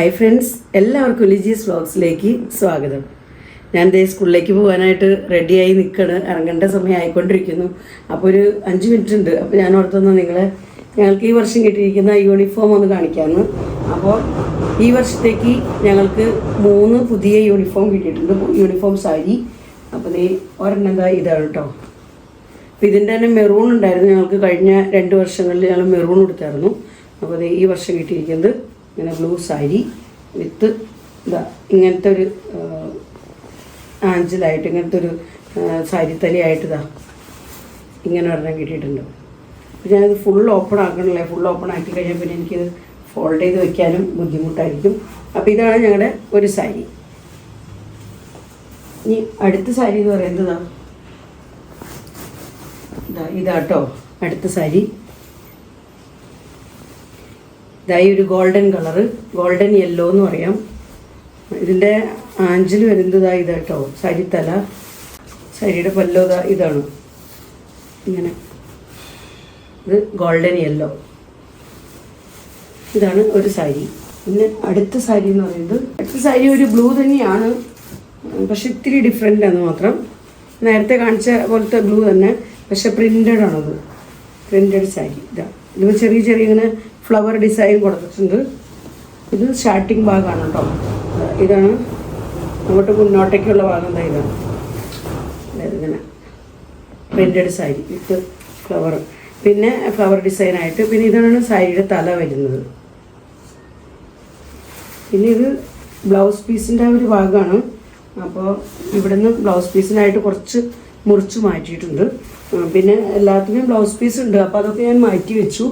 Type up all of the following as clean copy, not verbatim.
Hi friends, എല്ലാവർക്കും ലിജീസ് വ്ളോഗ്സിലേക്ക് സ്വാഗതം. ഞാൻ ദേ സ്കൂളിലേക്ക് പോകാനായിട്ട് റെഡിയായി നിൽക്കുകയാണ്. ഇറങ്ങേണ്ട സമയം ആയിക്കൊണ്ടിരിക്കുന്നു. അപ്പോൾ ഒരു 5 മിനിറ്റ് ഉണ്ട്. അപ്പോൾ ഞാൻ ഓർത്തൊന്ന് ഞങ്ങൾക്ക് ഈ വർഷം കിട്ടിയിരിക്കുന്ന യൂണിഫോം ഒന്ന് കാണിക്കാമെന്ന്. അപ്പോൾ ഈ വർഷത്തേക്ക് ഞങ്ങൾക്ക് 3 പുതിയ യൂണിഫോം കിട്ടിയിട്ടുണ്ട്. യൂണിഫോം സാരി. അപ്പോൾ ഈ ഒരെണ്ണം എന്താ ഇതാണ് കേട്ടോ. അപ്പോൾ ഇതിൻ്റെ തന്നെ മെറൂൺ ഉണ്ടായിരുന്നു. ഞങ്ങൾക്ക് കഴിഞ്ഞ 2 വർഷങ്ങളിൽ ഞങ്ങൾ മെറൂൺ കൊടുത്തായിരുന്നു. അപ്പോൾ അത് ഈ വർഷം കിട്ടിയിരിക്കുന്നത് ഇങ്ങനെ ബ്ലൂ സാരി വിത്ത് ഇതാ ഇങ്ങനത്തെ ഒരു ആഞ്ചലായിട്ട് ഇങ്ങനത്തെ ഒരു സാരി തലയായിട്ട് ഇതാ ഇങ്ങനെ ഒരെണ്ണം കിട്ടിയിട്ടുണ്ട്. അപ്പോൾ ഞാനത് ഫുൾ ഓപ്പൺ ആക്കണല്ലേ. ഫുൾ ഓപ്പൺ ആക്കി കഴിഞ്ഞാൽ പിന്നെ എനിക്കിത് ഫോൾഡ് ചെയ്ത് വെക്കാനും ബുദ്ധിമുട്ടായിരിക്കും. അപ്പോൾ ഇതാണ് ഞങ്ങളുടെ ഒരു സാരി. ഇനി അടുത്ത സാരി എന്ന് പറയുന്നത് ഇതാട്ടോ അടുത്ത സാരി. ഇതായി ഒരു ഗോൾഡൻ കളറ്, ഗോൾഡൻ യെല്ലോ എന്ന് പറയാം. ഇതിൻ്റെ ആഞ്ചിൽ വരുന്നത് ഇതാട്ടോ സാരി തല. സാരിയുടെ പല്ലോ ഇതാണ് ഇങ്ങനെ. ഇത് ഗോൾഡൻ യെല്ലോ. ഇതാണ് ഒരു സാരി. പിന്നെ അടുത്ത സാരി എന്ന് പറയുന്നത് അടുത്ത സാരി ഒരു ബ്ലൂ തന്നെയാണ്, പക്ഷെ ഇത്തിരി ഡിഫറെൻ്റ് ആണ് മാത്രം. നേരത്തെ കാണിച്ച പോലത്തെ ബ്ലൂ തന്നെ, പക്ഷെ പ്രിൻ്റഡ് ആണത്. പ്രിൻ്റഡ് സാരി. ഇത് ചെറിയ ചെറിയ ഇങ്ങനെ ഫ്ലവർ ഡിസൈൻ കൊടുത്തിട്ടുണ്ട്. ഇത് സ്റ്റാർട്ടിങ് ഭാഗമാണ് കേട്ടോ. ഇതാണ് അങ്ങോട്ട് മുന്നോട്ടേക്കുള്ള ഭാഗം. ഇതാണ് ഇങ്ങനെ പ്രിൻ്റഡ് സാരി വിത്ത് ഫ്ലവർ, പിന്നെ ഫ്ലവർ ഡിസൈനായിട്ട്. പിന്നെ ഇതാണ് സാരിയുടെ തല വരുന്നത്. പിന്നെ ഇത് ബ്ലൗസ് പീസിൻ്റെ ഒരു ഭാഗമാണ്. അപ്പോൾ ഇവിടുന്ന് ബ്ലൗസ് പീസിനായിട്ട് കുറച്ച് മുറിച്ച് മാറ്റിയിട്ടുണ്ട്. പിന്നെ എല്ലാത്തിനും ബ്ലൗസ് പീസ് ഉണ്ട്. അപ്പോൾ അതൊക്കെ ഞാൻ മാറ്റി വെച്ചു.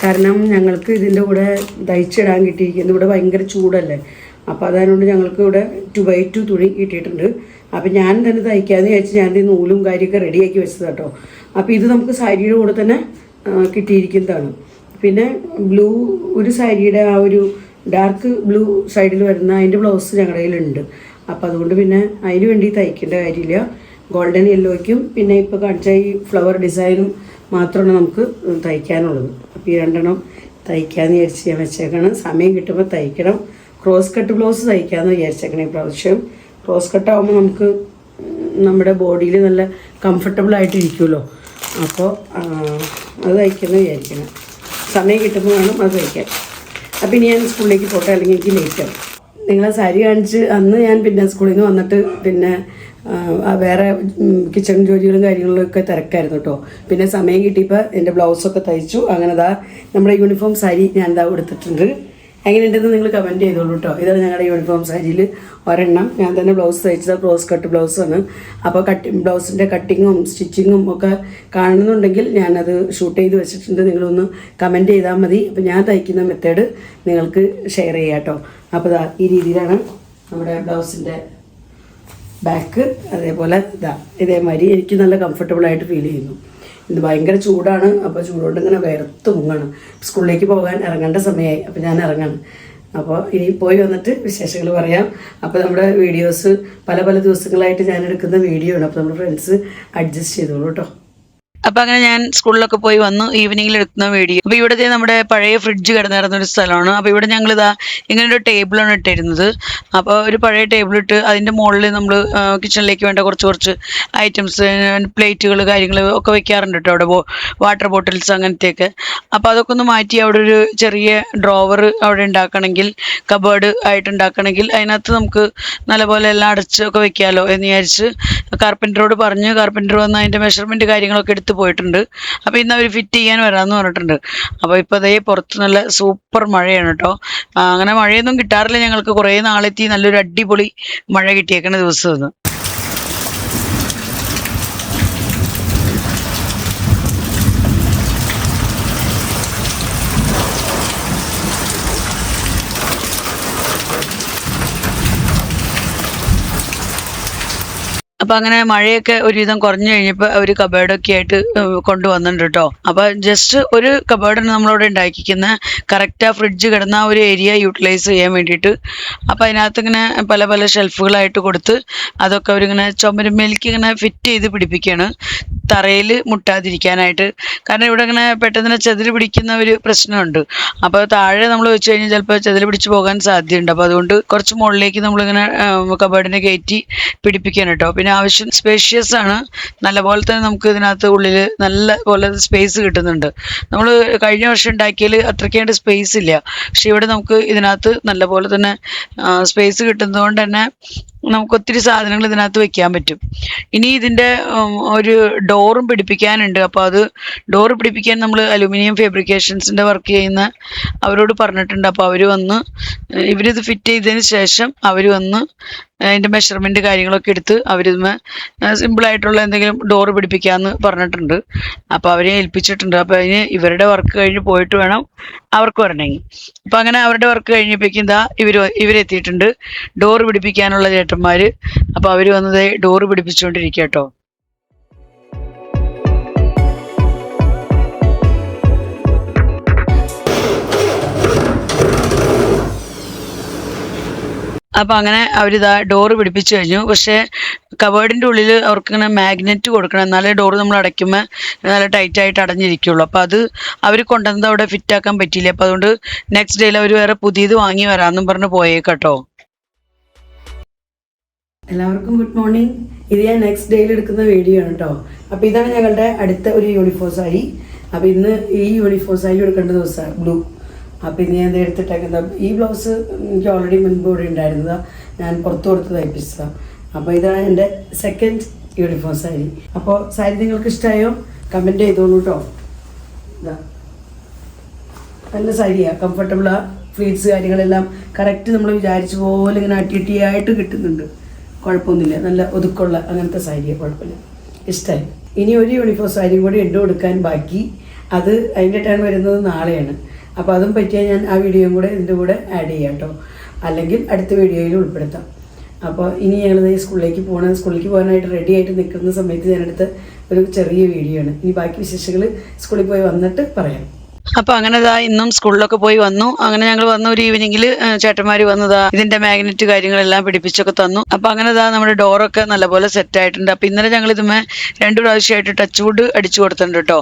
കാരണം ഞങ്ങൾക്ക് ഇതിൻ്റെ കൂടെ തയ്ച്ചിടാൻ കിട്ടിയിരിക്കുന്നത് ഇവിടെ ഭയങ്കര ചൂടല്ലേ. അപ്പോൾ അതുകൊണ്ട് ഞങ്ങൾക്ക് ഇവിടെ 2x2 തുണി കിട്ടിയിട്ടുണ്ട്. അപ്പോൾ ഞാൻ തന്നെ തയ്ക്കാമെന്ന് വിചാരിച്ച് ഞാൻ ഈ നൂലും കാര്യമൊക്കെ റെഡിയാക്കി വെച്ചത് കേട്ടോ. അപ്പോൾ ഇത് നമുക്ക് സാരിയുടെ കൂടെ തന്നെ കിട്ടിയിരിക്കുന്നതാണ്. പിന്നെ ബ്ലൂ ഒരു സാരിയുടെ ആ ഒരു ഡാർക്ക് ബ്ലൂ സൈഡിൽ വരുന്ന അതിൻ്റെ ബ്ലൗസ് ഞങ്ങളുടെ കയ്യിലുണ്ട്. അപ്പോൾ അതുകൊണ്ട് പിന്നെ അതിന് വേണ്ടി തയ്ക്കേണ്ട കാര്യമില്ല. ഗോൾഡൻ യെല്ലോയ്ക്കും പിന്നെ ഇപ്പോൾ കാണിച്ച ഈ ഫ്ലവർ ഡിസൈനും മാത്രമാണ് നമുക്ക് തയ്ക്കാനുള്ളത്. അപ്പോൾ ഈ 2 തയ്ക്കാമെന്ന് വിചാരിച്ച് ഞാൻ വെച്ചേക്കണം. സമയം കിട്ടുമ്പോൾ തയ്ക്കണം. ക്രോസ് കട്ട് ബ്ലൗസ് തയ്ക്കാമെന്ന് വിചാരിച്ചേക്കണം. ഈ പ്രാവശ്യം ക്രോസ് കട്ടാകുമ്പോൾ നമുക്ക് നമ്മുടെ ബോഡിയിൽ നല്ല കംഫർട്ടബിൾ ആയിട്ടിരിക്കുമല്ലോ. അപ്പോൾ അത് തയ്ക്കാമെന്ന് വിചാരിക്കണം. സമയം കിട്ടുമ്പോൾ വേണം അത് തയ്ക്കാൻ. അപ്പോൾ ഇനി ഞാൻ സ്കൂളിലേക്ക് പോട്ടെ, അല്ലെങ്കിൽ എനിക്ക് ലേറ്റാവും. നിങ്ങളെ സാരി കാണിച്ച് അന്ന് ഞാൻ പിന്നെ സ്കൂളിൽ നിന്ന് വന്നിട്ട് പിന്നെ വേറെ കിച്ചൺ ജോലികളും കാര്യങ്ങളിലൊക്കെ തിരക്കായിരുന്നു കേട്ടോ. പിന്നെ സമയം കിട്ടിയപ്പോൾ എൻ്റെ ബ്ലൗസൊക്കെ തയ്ച്ചു. അങ്ങനെ നമ്മുടെ യൂണിഫോം സാരി ഞാൻ എടുത്തിട്ടുണ്ട്. എങ്ങനെയുണ്ടെന്ന് നിങ്ങൾ കമൻറ്റ് ചെയ്തോളൂ കേട്ടോ. ഇതാണ് ഞങ്ങളുടെ യൂണിഫോം സാരിയിൽ ഒരെണ്ണം ഞാൻ തന്നെ ബ്ലൗസ് തയ്ച്ചത്. ക്രോസ് കട്ട് ബ്ലൗസാണ്. അപ്പോൾ ബ്ലൗസിൻ്റെ കട്ടിങ്ങും സ്റ്റിച്ചിങ്ങും ഒക്കെ കാണുന്നുണ്ടെങ്കിൽ ഞാനത് ഷൂട്ട് ചെയ്ത് വെച്ചിട്ടുണ്ട്. നിങ്ങളൊന്ന് കമൻറ്റ് ചെയ്താൽ മതി. അപ്പോൾ ഞാൻ തയ്ക്കുന്ന മെത്തേഡ് നിങ്ങൾക്ക് ഷെയർ ചെയ്യാം കേട്ടോ. അപ്പോൾ ഈ രീതിയിലാണ് നമ്മുടെ ബ്ലൗസിൻ്റെ ബാക്ക്. അതേപോലെ ഇതേമാതിരി എനിക്ക് നല്ല കംഫർട്ടബിളായിട്ട് ഫീൽ ചെയ്യുന്നു. ഇത് ഭയങ്കര ചൂടാണ്. അപ്പോൾ ചൂടുകൊണ്ട് ഇങ്ങനെ വേർത്ത് മുങ്ങാണ്. സ്കൂളിലേക്ക് പോകാൻ ഇറങ്ങേണ്ട സമയമായി. അപ്പോൾ ഞാൻ ഇറങ്ങാണ്. അപ്പോൾ ഇനി പോയി വന്നിട്ട് വിശേഷങ്ങൾ പറയാം. അപ്പോൾ നമ്മുടെ വീഡിയോസ് പല ദിവസങ്ങളായിട്ട് ഞാൻ എടുക്കുന്ന വീഡിയോ ആണ്. അപ്പോൾ നമ്മുടെ ഫ്രണ്ട്സ് അഡ്ജസ്റ്റ് ചെയ്തോളൂ കേട്ടോ. അപ്പൊ അങ്ങനെ ഞാൻ സ്കൂളിലൊക്കെ പോയി വന്നു. ഈവനിങ്ങിൽ എടുക്കുന്ന വീഡിയോ. അപ്പൊ ഇവിടുത്തെ നമ്മുടെ പഴയ ഫ്രിഡ്ജ് കിടന്നിരുന്ന ഒരു സ്ഥലമാണ്. അപ്പൊ ഇവിടെ ഞങ്ങൾ ഇങ്ങനെ ഒരു ടേബിളാണ് ഇട്ടിരുന്നത്. അപ്പോൾ ഒരു പഴയ ടേബിൾ ഇട്ട് അതിന്റെ മുകളിൽ നമ്മൾ കിച്ചണിലേക്ക് വേണ്ട കുറച്ച് ഐറ്റംസ്, പ്ലേറ്റുകൾ, കാര്യങ്ങൾ ഒക്കെ വെക്കാറുണ്ട് കേട്ടോ. അവിടെ വാട്ടർ ബോട്ടിൽസ് അങ്ങനത്തെയൊക്കെ. അപ്പോൾ അതൊക്കെ ഒന്ന് മാറ്റി അവിടെ ഒരു ചെറിയ ഡ്രോവർ അവിടെ ഉണ്ടാക്കണമെങ്കിൽ, കബേർഡ് ആയിട്ട് ഉണ്ടാക്കണമെങ്കിൽ അതിനകത്ത് നമുക്ക് നല്ലപോലെ എല്ലാം അടച്ച് ഒക്കെ വെക്കാമല്ലോ എന്ന് വിചാരിച്ച് കാർപ്പൻറ്ററോട് പറഞ്ഞ് കാർപ്പൻറ്റർ വന്ന് അതിൻ്റെ മെഷർമെൻറ്റ് കാര്യങ്ങളൊക്കെ എടുത്ത് പോയിട്ടുണ്ട്. അപ്പോൾ ഇന്ന് അവർ ഫിറ്റ് ചെയ്യാൻ വരാമെന്ന് പറഞ്ഞിട്ടുണ്ട്. അപ്പോൾ ഇപ്പോൾ അതേ പുറത്ത് നല്ല സൂപ്പർ മഴയാണ് കേട്ടോ. അങ്ങനെ മഴയൊന്നും കിട്ടാറില്ല ഞങ്ങൾക്ക്. കുറേ നാളെത്തി നല്ലൊരു അടിപൊളി മഴ കിട്ടിയേക്കുന്ന ദിവസം ഇന്ന്. അപ്പം അങ്ങനെ മഴയൊക്കെ ഒരുവിധം കുറഞ്ഞു കഴിഞ്ഞപ്പോൾ അവർ കബേർഡൊക്കെ ആയിട്ട് കൊണ്ടുവന്നിട്ടുണ്ട് കേട്ടോ. അപ്പം ജസ്റ്റ് ഒരു കബേർഡാണ് നമ്മളിവിടെ ഉണ്ടാക്കിക്കുന്നത്, കറക്റ്റ് ആ ഫ്രിഡ്ജ് കിടന്ന ആ ഒരു ഏരിയ യൂട്ടിലൈസ് ചെയ്യാൻ വേണ്ടിയിട്ട്. അപ്പം അതിനകത്ത് ഇങ്ങനെ പല പല ഷെൽഫുകളായിട്ട് കൊടുത്ത് അതൊക്കെ അവരിങ്ങനെ ചുമരുമേലേക്ക് ഇങ്ങനെ ഫിറ്റ് ചെയ്ത് പിടിപ്പിക്കുകയാണ്, തറയിൽ മുട്ടാതിരിക്കാനായിട്ട്. കാരണം ഇവിടെ ഇങ്ങനെ പെട്ടെന്ന് ചെതില് പിടിക്കുന്ന ഒരു പ്രശ്നമുണ്ട്. അപ്പോൾ താഴെ നമ്മൾ വെച്ച് കഴിഞ്ഞാൽ ചിലപ്പോൾ ചെതില് പിടിച്ച് പോകാൻ സാധ്യതയുണ്ട്. അപ്പോൾ അതുകൊണ്ട് കുറച്ച് മുകളിലേക്ക് നമ്മളിങ്ങനെ കബേർഡിനെ കയറ്റി പിടിപ്പിക്കാൻ കേട്ടോ. പിന്നെ ആവശ്യം സ്പേഷ്യസ് ആണ്, നല്ലപോലെ തന്നെ നമുക്ക് ഇതിനകത്ത് ഉള്ളിൽ നല്ല പോലെ സ്പേസ് കിട്ടുന്നുണ്ട്. നമ്മൾ കഴിഞ്ഞ വർഷം ഉണ്ടാക്കിയാൽ അത്രയ്ക്കാണ്ട് സ്പേസ് ഇല്ല, പക്ഷെ ഇവിടെ നമുക്ക് ഇതിനകത്ത് നല്ലപോലെ തന്നെ സ്പേസ് കിട്ടുന്നതുകൊണ്ട് തന്നെ നമുക്ക് ഒത്തിരി സാധനങ്ങൾ ഇതിനകത്ത് വെക്കാൻ പറ്റും. ഇനി ഇതിൻ്റെ ഒരു ഡോറും പിടിപ്പിക്കാനുണ്ട്. അപ്പോൾ അത് ഡോറ് പിടിപ്പിക്കാൻ നമ്മൾ അലുമിനിയം ഫാബ്രിക്കേഷൻസിൻ്റെ വർക്ക് ചെയ്യുന്ന അവരോട് പറഞ്ഞിട്ടുണ്ട്. അപ്പോൾ അവർ വന്ന് ഇവരിത് ഫിറ്റ് ചെയ്തതിന് ശേഷം അവർ വന്ന് അതിൻ്റെ മെഷർമെൻറ്റ് കാര്യങ്ങളൊക്കെ എടുത്ത് അവരിതുമേ സിമ്പിളായിട്ടുള്ള എന്തെങ്കിലും ഡോറ് പിടിപ്പിക്കാമെന്ന് പറഞ്ഞിട്ടുണ്ട്. അപ്പോൾ അവരെ ഏൽപ്പിച്ചിട്ടുണ്ട്. അപ്പോൾ അതിന് ഇവരുടെ വർക്ക് കഴിഞ്ഞ് പോയിട്ട് വേണം അവർക്ക് വരണമെങ്കിൽ. അപ്പം അങ്ങനെ അവരുടെ വർക്ക് കഴിഞ്ഞപ്പോഴേക്കും ഇതാ ഇവരെത്തിയിട്ടുണ്ട്, ഡോറ് പിടിപ്പിക്കാനുള്ള ചേട്ടന്മാർ. അപ്പോൾ അവർ വന്നത് ഡോറ് പിടിപ്പിച്ചുകൊണ്ടിരിക്കുക കേട്ടോ. അപ്പം അങ്ങനെ അവരിതാ ഡോറ് പിടിപ്പിച്ചു കഴിഞ്ഞു. പക്ഷേ കബേർഡിൻ്റെ ഉള്ളിൽ അവർക്കിങ്ങനെ മാഗ്നറ്റ് കൊടുക്കണം, എന്നാലേ ഡോറ് നമ്മൾ അടയ്ക്കുമ്പോൾ നല്ല ടൈറ്റായിട്ട് അടഞ്ഞിരിക്കുള്ളൂ. അപ്പോൾ അത് അവർ കൊണ്ടുവന്നത് അവിടെ ഫിറ്റാക്കാൻ പറ്റിയില്ല. അപ്പോൾ അതുകൊണ്ട് നെക്സ്റ്റ് ഡേയിൽ അവർ വേറെ പുതിയത് വാങ്ങി വരാമെന്നും പറഞ്ഞ് പോയേക്കട്ടോ. എല്ലാവർക്കും ഗുഡ് മോർണിംഗ്. ഇത് ഞാൻ നെക്സ്റ്റ് ഡേയിൽ എടുക്കുന്ന വീഡിയോ ആണ് കേട്ടോ. അപ്പോൾ ഇതാണ് ഞങ്ങളുടെ അടുത്ത ഒരു യൂണിഫോം സാരി. അപ്പോൾ ഇന്ന് ഈ യൂണിഫോം സാരി എടുക്കേണ്ട ദിവസമാണ്, ബ്ലൂ. അപ്പോൾ ഇന്ന് ഞാൻ എടുത്തിട്ടേക്കുന്നത് ഈ ബ്ലൗസ് എനിക്ക് ഓൾറെഡി മുൻപ് ഇവിടെ ഉണ്ടായിരുന്നതാണ്, ഞാൻ പുറത്ത് കൊടുത്ത് തയ്പ്പിച്ചതാണ്. അപ്പോൾ ഇതാണ് എൻ്റെ സെക്കൻഡ് യൂണിഫോം സാരി. അപ്പോൾ സാരി നിങ്ങൾക്ക് ഇഷ്ടമായോ കമൻറ്റ് ചെയ്തോളൂ കേട്ടോ. ഇതാ നല്ല സാരിയാണ്, കംഫർട്ടബിളാണ്, ഫ്ലീറ്റ്സ് കാര്യങ്ങളെല്ലാം കറക്റ്റ് നമ്മൾ വിചാരിച്ച പോലെ ഇങ്ങനെ അട്ടിയായിട്ട് കിട്ടുന്നുണ്ട്, കുഴപ്പമൊന്നുമില്ല, നല്ല ഒതുക്കമുള്ള അങ്ങനത്തെ സാരിയാണ്, കുഴപ്പമില്ല, ഇഷ്ടമായി. ഇനി ഒരു യൂണിഫോം സാരിയും കൂടി ഉണ്ട് കൊടുക്കാൻ ബാക്കി, അത് അതിൻ്റെ ടൈം വരുന്നത് നാളെയാണ്. അപ്പോൾ അതും പറ്റിയാൽ ഞാൻ ആ വീഡിയോയും കൂടെ ഇതിൻ്റെ കൂടെ ആഡ് ചെയ്യാം കേട്ടോ, അല്ലെങ്കിൽ അടുത്ത വീഡിയോയിൽ ഉൾപ്പെടുത്താം. അപ്പോൾ ഇനി ഞങ്ങൾ സ്കൂളിലേക്ക് പോകാനായിട്ട് റെഡി ആയിട്ട് നിൽക്കുന്ന സമയത്ത് ഞാനെടുത്ത ഒരു ചെറിയ വീഡിയോ ആണ്. ഇനി ബാക്കി വിശേഷങ്ങൾ സ്കൂളിൽ പോയി വന്നിട്ട് പറയാം. അപ്പോൾ അങ്ങനെ ഇന്നും സ്കൂളിലൊക്കെ പോയി വന്നു. അങ്ങനെ ഞങ്ങൾ വന്ന ഒരു ഈവനിങ്ങിൽ ചേട്ടന്മാർ വന്നതാ ഇതിന്റെ മാഗ്നറ്റ് കാര്യങ്ങളെല്ലാം പിടിപ്പിച്ചൊക്കെ തന്നു. അപ്പോൾ അങ്ങനെ നമ്മുടെ ഡോറൊക്കെ നല്ലപോലെ സെറ്റ് ആയിട്ടുണ്ട്. അപ്പോൾ ഇന്നലെ ഞങ്ങൾ ഇതുമേ 2 പ്രാവശ്യമായിട്ട് ടച്ച് വുഡ് അടിച്ചു കൊടുത്തിട്ടുണ്ട് കേട്ടോ.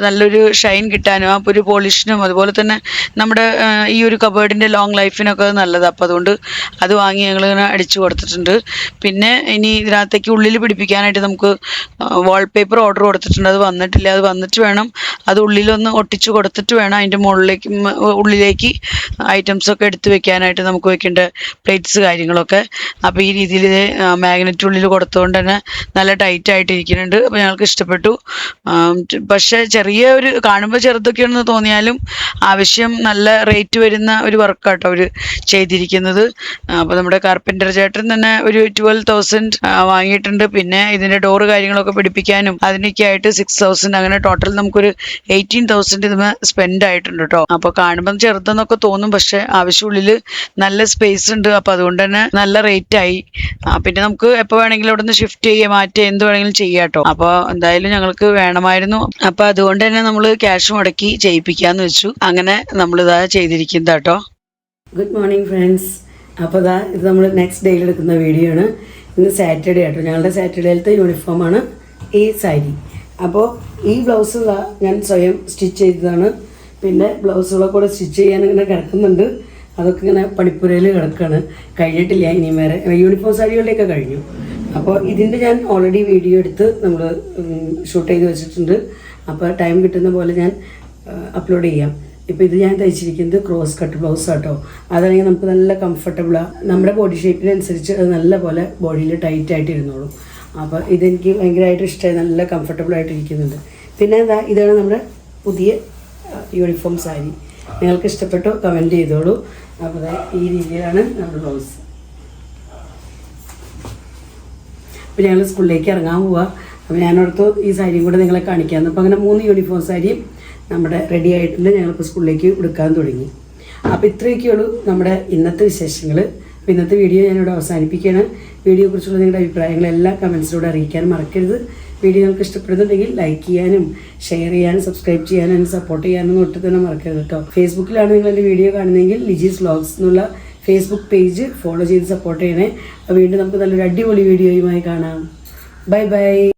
നല്ലൊരു ഷൈൻ കിട്ടാനും ആ ഒരു പോളിഷിനും അതുപോലെ തന്നെ നമ്മുടെ ഈ ഒരു കബേർഡിന്റെ ലോങ് ലൈഫിനൊക്കെ നല്ലതാണ്. അപ്പോൾ അതുകൊണ്ട് അത് വാങ്ങി ഞങ്ങൾ ഇങ്ങനെ അടിച്ചു കൊടുത്തിട്ടുണ്ട്. പിന്നെ ഇനി ഇതിനകത്തേക്ക് ഉള്ളിൽ പിടിപ്പിക്കാനായിട്ട് നമുക്ക് വാൾപേപ്പർ ഓർഡർ കൊടുത്തിട്ടുണ്ട്. അത് വന്നിട്ടില്ല, അത് വന്നിട്ട് വേണം അത് ഉള്ളിലൊന്ന് ഒട്ടിച്ച് കൊടുത്തിട്ട് വേണം അതിൻ്റെ ഉള്ളിലേക്ക് ഐറ്റംസൊക്കെ എടുത്ത് വെക്കാനായിട്ട് നമുക്ക് വെക്കേണ്ട പ്ലേറ്റ്സ് കാര്യങ്ങളൊക്കെ. അപ്പോൾ ഈ രീതിയിൽ മാഗ്നറ്റ് ഉള്ളിൽ കൊടുത്തുകൊണ്ട് തന്നെ നല്ല ടൈറ്റ് ആയിട്ടിരിക്കുന്നുണ്ട്. അപ്പോൾ ഞങ്ങൾക്ക് ഇഷ്ടപ്പെട്ടു. പക്ഷേ ചെറിയ കാണുമ്പോൾ ചെറുതൊക്കെയാണെന്ന് തോന്നിയാലും ആവശ്യം നല്ല റേറ്റ് വരുന്ന ഒരു വർക്കാട്ടോ അവർ ചെയ്തിരിക്കുന്നത്. അപ്പോൾ നമ്മുടെ കാർപ്പൻ്റർ ചേട്ടൻ തന്നെ ഒരു 12,000 വാങ്ങിയിട്ടുണ്ട്. പിന്നെ ഇതിൻ്റെ ഡോറ് കാര്യങ്ങളൊക്കെ പിടിപ്പിക്കാനും അതിനൊക്കെ ആയിട്ട് 6,000, അങ്ങനെ ടോട്ടൽ നമുക്കൊരു 18,000 ഇത് സ്പെൻഡ് ആയിട്ടുണ്ട് കേട്ടോ. അപ്പോൾ കാണുമ്പോൾ ചെറുതെന്നൊക്കെ തോന്നും, പക്ഷെ ആവശ്യമുള്ളിൽ നല്ല സ്പേസ് ഉണ്ട്. അപ്പോൾ അതുകൊണ്ട് തന്നെ നല്ല റേറ്റ് ആയി. പിന്നെ നമുക്ക് എപ്പോൾ വേണമെങ്കിലും അവിടെ നിന്ന് ഷിഫ്റ്റ് ചെയ്യുക, മാറ്റുക, എന്ത് വേണമെങ്കിലും ചെയ്യാം കേട്ടോ. അപ്പോൾ എന്തായാലും ഞങ്ങൾക്ക് വേണമായിരുന്നു. അപ്പോൾ അതുകൊണ്ട് തന്നെ നമ്മൾ ക്യാഷ് മുടക്കി ചെയ്യിപ്പിക്കാന്ന് വെച്ചു. അങ്ങനെ നമ്മളിതാ ചെയ്തിരിക്കുന്നത് കേട്ടോ. Good morning friends. അപ്പോൾ ഇത് നമ്മൾ നെക്സ്റ്റ് ഡേയിൽ എടുക്കുന്ന വീഡിയോ ആണ്. ഇന്ന് സാറ്റർഡേ ആട്ടോ, ഞങ്ങളുടെ സാറ്റർഡേയിലത്തെ യൂണിഫോമാണ് ഈ സാരി. അപ്പോൾ ഈ ബ്ലൗസ് ഞാൻ സ്വയം സ്റ്റിച്ച് ചെയ്തതാണ്. പിന്നെ ബ്ലൗസുകളൊക്കെ കൂടെ സ്റ്റിച്ച് ചെയ്യാൻ ഇങ്ങനെ കിടക്കുന്നുണ്ട്, അതൊക്കെ ഇങ്ങനെ പണിപ്പുരയിൽ കിടക്കുകയാണ്, കഴിഞ്ഞിട്ടില്ല. ഇനിയും വേറെ യൂണിഫോം സാരികളുടെയൊക്കെ കഴിഞ്ഞു. അപ്പോൾ ഇതിൻ്റെ ഞാൻ ഓൾറെഡി വീഡിയോ എടുത്ത് നമ്മൾ ഷൂട്ട് ചെയ്ത് വെച്ചിട്ടുണ്ട്. അപ്പോൾ ടൈം കിട്ടുന്ന പോലെ ഞാൻ അപ്ലോഡ് ചെയ്യാം. ഇപ്പോൾ ഇത് ഞാൻ തയ്ച്ചിരിക്കുന്നത് ക്രോസ് കട്ട് ബ്ലൗസ് ആട്ടോ. അതാണെങ്കിൽ നമുക്ക് നല്ല കംഫർട്ടബിളാണ്, നമ്മുടെ ബോഡി ഷേപ്പിനനുസരിച്ച് അത് നല്ല പോലെ ബോഡിയിൽ ടൈറ്റായിട്ട് ഇരുന്നോളും. അപ്പോൾ ഇതെനിക്ക് ഭയങ്കരമായിട്ട് ഇഷ്ടമായി, നല്ല കംഫർട്ടബിളായിട്ടിരിക്കുന്നുണ്ട്. പിന്നെ ഇതാണ് നമ്മുടെ പുതിയ യൂണിഫോം സാരി. നിങ്ങൾക്ക് ഇഷ്ടപ്പെട്ടോ കമൻറ്റ് ചെയ്തോളൂ. അപ്പോൾ ഈ രീതിയിലാണ് നമ്മുടെ ബ്ലൗസ്. അപ്പോൾ ഞങ്ങൾ സ്കൂളിലേക്ക് ഇറങ്ങാൻ പോവുക. അപ്പോൾ ഞാനോടത്ത് ഈ സാരിയും കൂടെ നിങ്ങളെ കാണിക്കാമെന്ന്. അപ്പോൾ അങ്ങനെ 3 യൂണിഫോം സാരിയും നമ്മുടെ റെഡി ആയിട്ടുണ്ട്. ഞങ്ങളിപ്പോൾ സ്കൂളിലേക്ക് എടുക്കാൻ തുടങ്ങി. അപ്പോൾ ഇത്രയൊക്കെയുള്ളൂ നമ്മുടെ ഇന്നത്തെ വിശേഷങ്ങൾ. അപ്പോൾ ഇന്നത്തെ വീഡിയോ ഞാനിവിടെ അവസാനിപ്പിക്കുകയാണ്. വീഡിയോയെക്കുറിച്ചുള്ള നിങ്ങളുടെ അഭിപ്രായങ്ങളെല്ലാം കമൻസിലൂടെ അറിയിക്കാനും മറക്കരുത്. വീഡിയോ നിങ്ങൾക്ക് ഇഷ്ടപ്പെടുന്നുണ്ടെങ്കിൽ ലൈക്ക് ചെയ്യാനും ഷെയർ ചെയ്യാനും സബ്സ്ക്രൈബ് ചെയ്യാനും എന്നെ സപ്പോർട്ട് ചെയ്യാനും ഒട്ടും തന്നെ മറക്കരുത് കേട്ടോ. ഫേസ്ബുക്കിലാണ് നിങ്ങൾ എൻ്റെ വീഡിയോ കാണുന്നതെങ്കിൽ ലിജീസ് വ്ലോഗ്സ് എന്നുള്ള ഫേസ്ബുക്ക് പേജ് ഫോളോ ചെയ്ത് സപ്പോർട്ട് ചെയ്യണേ. വീണ്ടും നമുക്ക് നല്ലൊരു അടിപൊളി വീഡിയോയുമായി കാണാം. Bye bye.